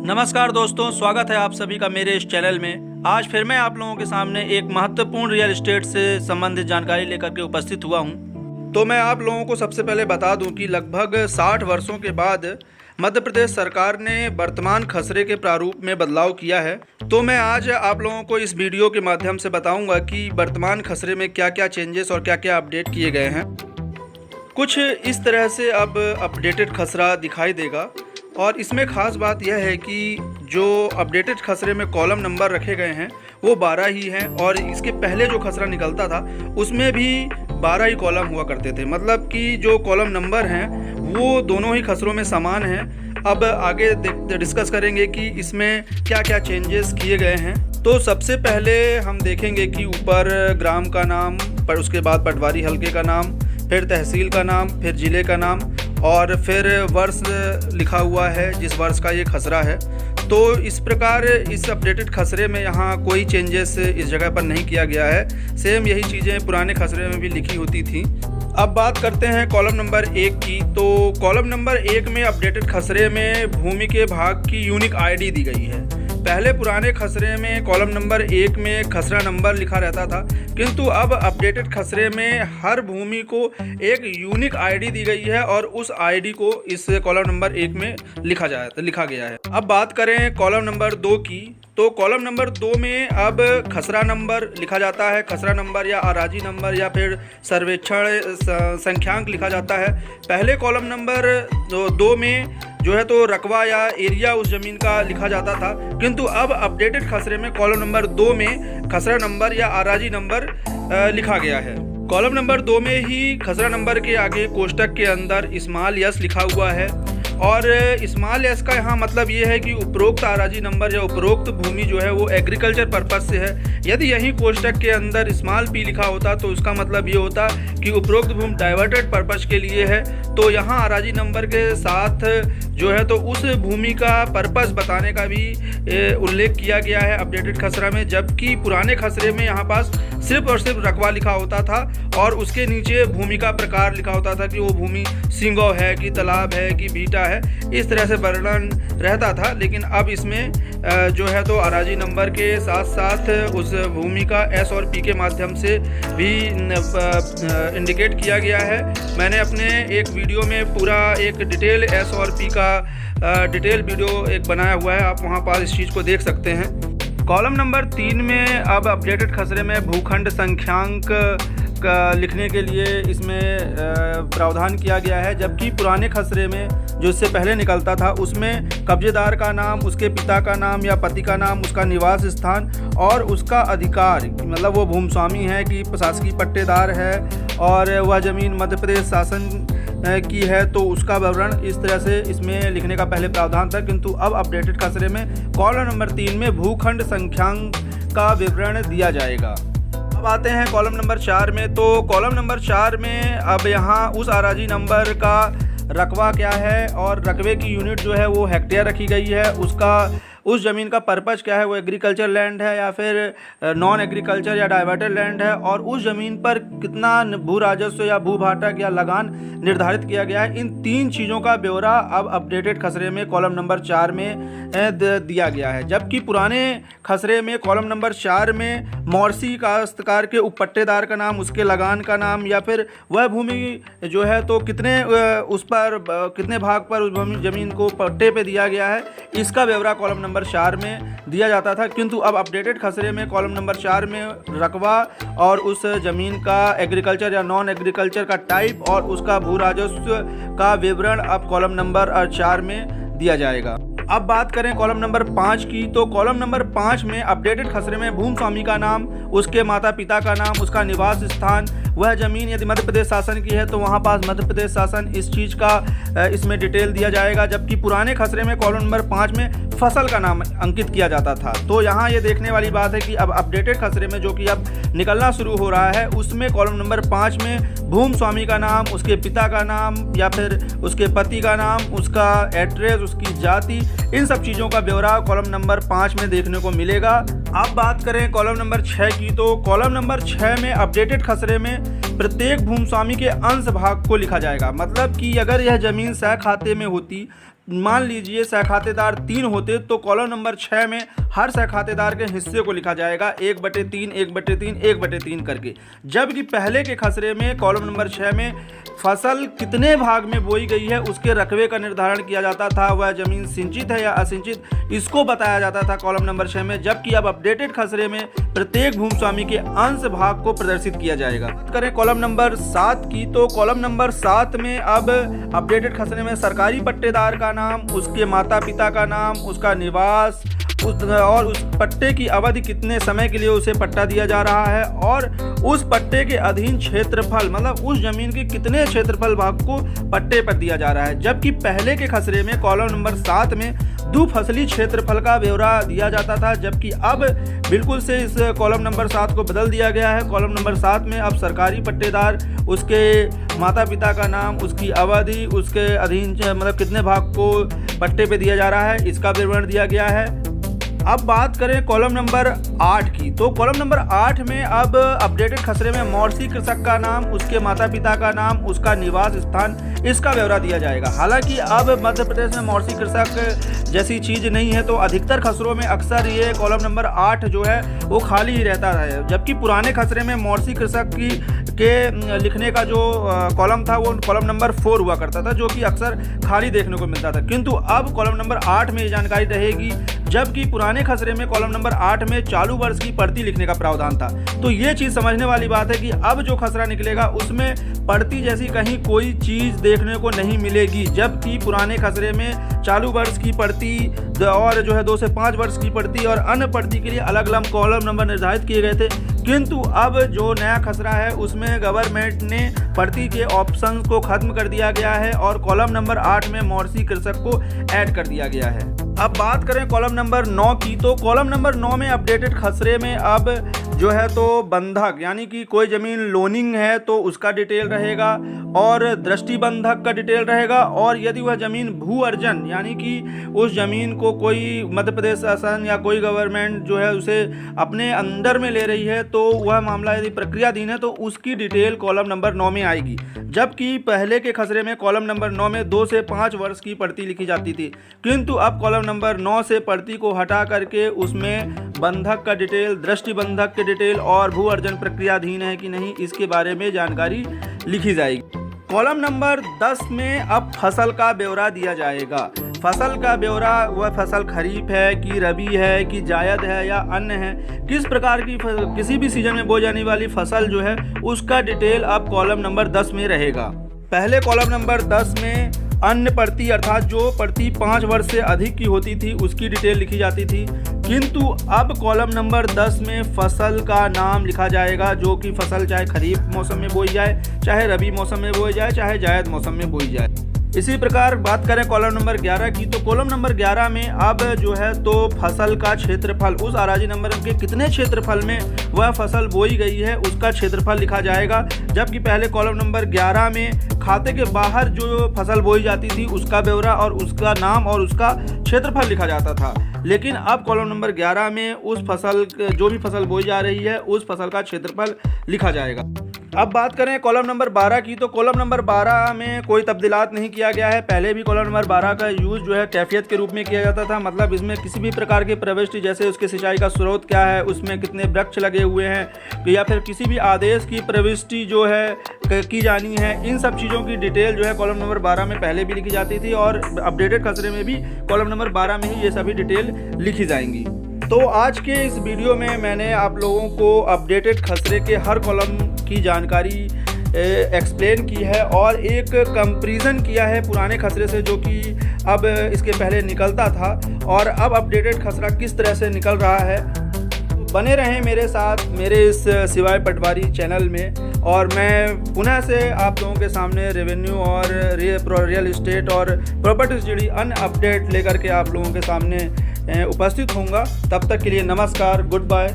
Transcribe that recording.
नमस्कार दोस्तों, स्वागत है आप सभी का मेरे इस चैनल में। आज फिर मैं आप लोगों के सामने एक महत्वपूर्ण रियल एस्टेट से संबंधित जानकारी लेकर के उपस्थित हुआ हूं। तो मैं आप लोगों को सबसे पहले बता दूं कि लगभग 60 वर्षों के बाद मध्य प्रदेश सरकार ने वर्तमान खसरे के प्रारूप में बदलाव किया है। तो मैं आज आप लोगों को इस वीडियो के माध्यम से बताऊंगा कि वर्तमान खसरे में क्या क्या चेंजेस और क्या क्या अपडेट किए गए हैं। कुछ इस तरह से अब अपडेटेड खसरा दिखाई देगा और इसमें ख़ास बात यह है कि जो अपडेटेड खसरे में कॉलम नंबर रखे गए हैं वो 12 ही हैं और इसके पहले जो खसरा निकलता था उसमें भी 12 ही कॉलम हुआ करते थे। मतलब कि जो कॉलम नंबर हैं वो दोनों ही खसरों में समान हैं। अब आगे डिस्कस करेंगे कि इसमें क्या क्या चेंजेस किए गए हैं। तो सबसे पहले हम देखेंगे कि ऊपर ग्राम का नाम, पर उसके बाद पटवारी हल्के का नाम, फिर तहसील का नाम, फिर ज़िले का नाम और फिर वर्ष लिखा हुआ है जिस वर्ष का ये खसरा है। तो इस प्रकार इस अपडेटेड खसरे में यहाँ कोई चेंजेस इस जगह पर नहीं किया गया है। सेम यही चीज़ें पुराने खसरे में भी लिखी होती थी। अब बात करते हैं कॉलम नंबर 1 की। तो कॉलम नंबर 1 में अपडेटेड खसरे में भूमि के भाग की यूनिक आईडी दी गई है। पहले पुराने खसरे में कॉलम नंबर 1 में खसरा नंबर लिखा रहता था, किंतु अब अपडेटेड खसरे में हर भूमि को एक यूनिक आईडी दी गई है और उस आईडी को इस कॉलम नंबर 1 में लिखा गया है। अब बात करें कॉलम नंबर 2 की। तो कॉलम नंबर 2 में अब खसरा नंबर लिखा जाता है। खसरा नंबर या अराजी नंबर या फिर सर्वेक्षण संख्यांक लिखा जाता है। पहले कॉलम नंबर 2 में जो है तो रकबा या एरिया उस ज़मीन का लिखा जाता था, किंतु अब अपडेटेड खसरे में कॉलम नंबर 2 में खसरा नंबर या अराजी नंबर लिखा गया है। कॉलम नंबर 2 में ही खसरा नंबर के आगे कोष्टक के अंदर स्मॉल यस लिखा हुआ है और स्मॉल एस का यहाँ मतलब ये है कि उपरोक्त आराजी नंबर या उपरोक्त भूमि जो है वो एग्रीकल्चर पर्पस से है। यदि यही कोष्टक के अंदर स्मॉल पी लिखा होता तो उसका मतलब ये होता कि उपरोक्त भूमि डाइवर्टेड पर्पस के लिए है। तो यहाँ आराजी नंबर के साथ जो है तो उस भूमि का पर्पस बताने का भी उल्लेख किया गया है अपडेटेड खसरा में। जबकि पुराने खसरे में यहाँ पास सिर्फ और सिर्फ रकबा लिखा होता था और उसके नीचे भूमि का प्रकार लिखा होता था कि वो भूमि सिंगो है कि तालाब है कि भीटा है, इस तरह से वर्णन रहता था। लेकिन अब इसमें जो है तो अराजी नंबर के साथ साथ उस भूमि का एस और पी के माध्यम से भी इंडिकेट किया गया है। मैंने अपने एक वीडियो में पूरा एक डिटेल एस और पी का डिटेल वीडियो एक बनाया हुआ है, आप वहाँ पर इस चीज़ को देख सकते हैं। कॉलम नंबर 3 में अब अपडेटेड खसरे में भूखंड संख्यांक लिखने के लिए इसमें प्रावधान किया गया है। जबकि पुराने खसरे में जो इससे पहले निकलता था उसमें कब्जेदार का नाम, उसके पिता का नाम या पति का नाम, उसका निवास स्थान और उसका अधिकार, मतलब वो भूमि स्वामी है कि प्रशासकीय पट्टेदार है और वह ज़मीन मध्य प्रदेश शासन की है, तो उसका विवरण इस तरह से इसमें लिखने का पहले प्रावधान था। किंतु अब अपडेटेड खसरे में कॉलम नंबर 3 में भूखंड संख्यांक का विवरण दिया जाएगा। अब आते हैं कॉलम नंबर 4 में। तो कॉलम नंबर 4 में अब यहाँ उस आराजी नंबर का रकबा क्या है और रकबे की यूनिट जो है वो हेक्टेयर रखी गई है। उसका उस ज़मीन का पर्पस क्या है, वो एग्रीकल्चर लैंड है या फिर नॉन एग्रीकल्चर या डाइवर्टेड लैंड है, और उस ज़मीन पर कितना भू राजस्व या भू भाटक या लगान निर्धारित किया गया है। इन 3 चीज़ों का ब्यौरा अब अपडेटेड खसरे में कॉलम नंबर 4 में दिया गया है। जबकि पुराने खसरे में कॉलम नंबर 4 में मौर्सी काश्तकार के उपपट्टेदार का नाम, उसके लगान का नाम या फिर वह भूमि जो है तो कितने उस पर कितने भाग पर उस भूमि ज़मीन को पट्टे पे दिया गया है, इसका ब्यौरा कॉलम नंबर 4 में दिया जाता था। किंतु अब अपडेटेड खसरे में कॉलम नंबर 4 में रकबा और उस ज़मीन का एग्रीकल्चर या नॉन एग्रीकल्चर का टाइप और उसका भू राजस्व का विवरण अब कॉलम नंबर 4 में दिया जाएगा। अब बात करें कॉलम नंबर 5 की। तो कॉलम नंबर 5 में अपडेटेड खसरे में भूमि स्वामी का नाम, उसके माता पिता का नाम, उसका निवास स्थान, वह ज़मीन यदि मध्य प्रदेश शासन की है तो वहाँ पास मध्य प्रदेश शासन, इस चीज़ का इसमें डिटेल दिया जाएगा। जबकि पुराने खसरे में कॉलम नंबर 5 में फसल का नाम अंकित किया जाता था। तो यहाँ ये देखने वाली बात है कि अब अपडेटेड खसरे में जो कि अब निकलना शुरू हो रहा है उसमें कॉलम नंबर 5 में भूमि स्वामी का नाम, उसके पिता का नाम या फिर उसके पति का नाम, उसका एड्रेस, उसकी जाति, इन सब चीज़ों का ब्यौरा कॉलम नंबर 5 में देखने को मिलेगा। अब बात करें कॉलम नंबर 6 की। तो कॉलम नंबर 6 में अपडेटेड खसरे में प्रत्येक भूमि स्वामी के अंश भाग को लिखा जाएगा। मतलब कि अगर यह जमीन सह खाते में होती मान लीजिए सहखातेदार 3 होते तो कॉलम नंबर 6 में हर सहखातेदार के हिस्से को लिखा जाएगा 1/3, 1/3, 1/3 करके। जबकि पहले के खसरे में कॉलम नंबर 6 में फसल कितने भाग में बोई गई है उसके रकबे का निर्धारण किया जाता था, वह जमीन सिंचित है या असिंचित, इसको बताया जाता था कॉलम नंबर 6 में। जबकि अब अपडेटेड खसरे में प्रत्येक भूमस्वामी के अंश भाग को प्रदर्शित किया जाएगा। बात करें कॉलम नंबर 7 की, तो कॉलम नंबर 7 में अब अपडेटेड खसरे में सरकारी पट्टेदार का नाम, उसके माता पिता का नाम, उसका निवास और उस पट्टे की अवधि, कितने समय के लिए उसे पट्टा दिया जा रहा है, और उस पट्टे के अधीन क्षेत्रफल, मतलब उस जमीन के कितने क्षेत्रफल भाग को पट्टे पर दिया जा रहा है। जबकि पहले के खसरे में कॉलम नंबर 7 में द्विफसली क्षेत्रफल का ब्यौरा दिया जाता था, जबकि अब बिल्कुल से इस कॉलम नंबर 7 को बदल दिया गया है। कॉलम नंबर 7 में अब सरकारी पट्टेदार, उसके माता पिता का नाम, उसकी अवधि, उसके अधीन मतलब कितने भाग को पट्टे पे दिया जा रहा है, इसका विवरण दिया गया है। अब बात करें कॉलम नंबर 8 की, तो कॉलम नंबर 8 में अब अपडेटेड खसरे में मौर्सी कृषक का नाम, उसके माता पिता का नाम, उसका निवास स्थान, इसका ब्यौरा दिया जाएगा। हालांकि अब मध्य प्रदेश में मौर्सी कृषक जैसी चीज़ नहीं है, तो अधिकतर खसरों में अक्सर ये कॉलम नंबर 8 जो है वो खाली ही रहता है। जबकि पुराने खसरे में मौर्सी कृषक के लिखने का जो कॉलम था वो कॉलम नंबर 4 हुआ करता था, जो कि अक्सर खाली देखने को मिलता था। किंतु अब कॉलम नंबर 8 में ये जानकारी रहेगी, जबकि पुराने खसरे में कॉलम नंबर 8 में चालू वर्ष की पड़ती लिखने का प्रावधान था। तो ये चीज़ समझने वाली बात है कि अब जो खसरा निकलेगा उसमें पड़ती जैसी कहीं कोई चीज़ देखने को नहीं मिलेगी। जबकि पुराने खसरे में चालू वर्ष की पड़ती और जो है 2 से 5 वर्ष की पड़ती और अन्य पड़ती के लिए अलग अलग कॉलम नंबर निर्धारित किए गए थे। किंतु अब जो नया खसरा है उसमें गवर्नमेंट ने पड़ती के ऑप्शन को खत्म कर दिया गया है और कॉलम नंबर 8 में मौर्सी कृषक को ऐड कर दिया गया है। अब बात करें कॉलम नंबर 9 की, तो कॉलम नंबर 9 में अपडेटेड खसरे में अब जो है तो बंधक, यानी कि कोई ज़मीन लोनिंग है तो उसका डिटेल रहेगा और दृष्टि बंधक का डिटेल रहेगा, और यदि वह ज़मीन भू अर्जन, यानी कि उस ज़मीन को कोई मध्य प्रदेश शासन या कोई गवर्नमेंट जो है उसे अपने अंदर में ले रही है, तो वह मामला यदि प्रक्रियाधीन है तो उसकी डिटेल कॉलम नंबर 9 में आएगी। जबकि पहले के खसरे में कॉलम नंबर 9 में 2 से 5 वर्ष की पड़ती लिखी जाती थी, किंतु अब कॉलम नंबर 9 से पड़ती को हटा करके उसमें बंधक का डिटेल, दृष्टि बंधक के डिटेल और भू अर्जन प्रक्रियाधीन है कि नहीं, इसके बारे में जानकारी लिखी जाएगी। कॉलम नंबर 10 में अब फसल का ब्यौरा दिया जाएगा। फसल का ब्यौरा, वह फसल खरीफ है कि रबी है कि जायद है या अन्य है, किस प्रकार की किसी भी सीजन में बोई जाने वाली फसल जो है उसका डिटेल अब कॉलम नंबर 10 में रहेगा। पहले कॉलम नंबर 10 में अन्य पड़ती, अर्थात जो पड़ती 5 वर्ष से अधिक की होती थी उसकी डिटेल लिखी जाती थी, किंतु अब कॉलम नंबर 10 में फसल का नाम लिखा जाएगा, जो कि फसल चाहे खरीफ मौसम में बोई जाए, चाहे रबी मौसम में बोई जाए, चाहे जायद मौसम में बोई जाए। इसी प्रकार बात करें कॉलम नंबर 11 की, तो कॉलम नंबर 11 में अब जो है तो फसल का क्षेत्रफल, उस अराजी नंबर के कितने क्षेत्रफल में वह फसल बोई गई है उसका क्षेत्रफल लिखा जाएगा। जबकि पहले कॉलम नंबर 11 में खाते के बाहर जो फसल बोई जाती थी उसका ब्यौरा और उसका नाम और उसका क्षेत्रफल लिखा जाता था, लेकिन अब कॉलम नंबर 11 में उस फसल, जो भी फसल बोई जा रही है उस फसल का क्षेत्रफल लिखा जाएगा। अब बात करें कॉलम नंबर 12 की, तो कॉलम नंबर 12 में कोई तब्दीलात नहीं किया गया है। पहले भी कॉलम नंबर 12 का यूज़ जो है कैफियत के रूप में किया जाता था, मतलब इसमें किसी भी प्रकार की प्रविष्टि, जैसे उसके सिंचाई का स्रोत क्या है, उसमें कितने वृक्ष लगे हुए हैं, या फिर किसी भी आदेश की प्रविष्टि जो है की जानी है, इन सब चीज़ों की डिटेल जो है कॉलम नंबर 12 में पहले भी लिखी जाती थी और अपडेटेड खसरे में भी कॉलम नंबर 12 में ही ये सभी डिटेल लिखी जाएंगी। तो आज के इस वीडियो में मैंने आप लोगों को अपडेटेड खसरे के हर कॉलम की जानकारी एक्सप्लेन की है और एक कंपैरिजन किया है पुराने खसरे से, जो कि अब इसके पहले निकलता था और अब अपडेटेड खसरा किस तरह से निकल रहा है। बने रहें मेरे साथ मेरे इस सिवाय पटवारी चैनल में, और मैं पुनः से आप लोगों के सामने रेवेन्यू और रियल इस्टेट और प्रॉपर्टी से जुड़ी अन्य अपडेट लेकर के आप लोगों के सामने उपस्थित होऊंगा। तब तक के लिए नमस्कार, गुड बाय।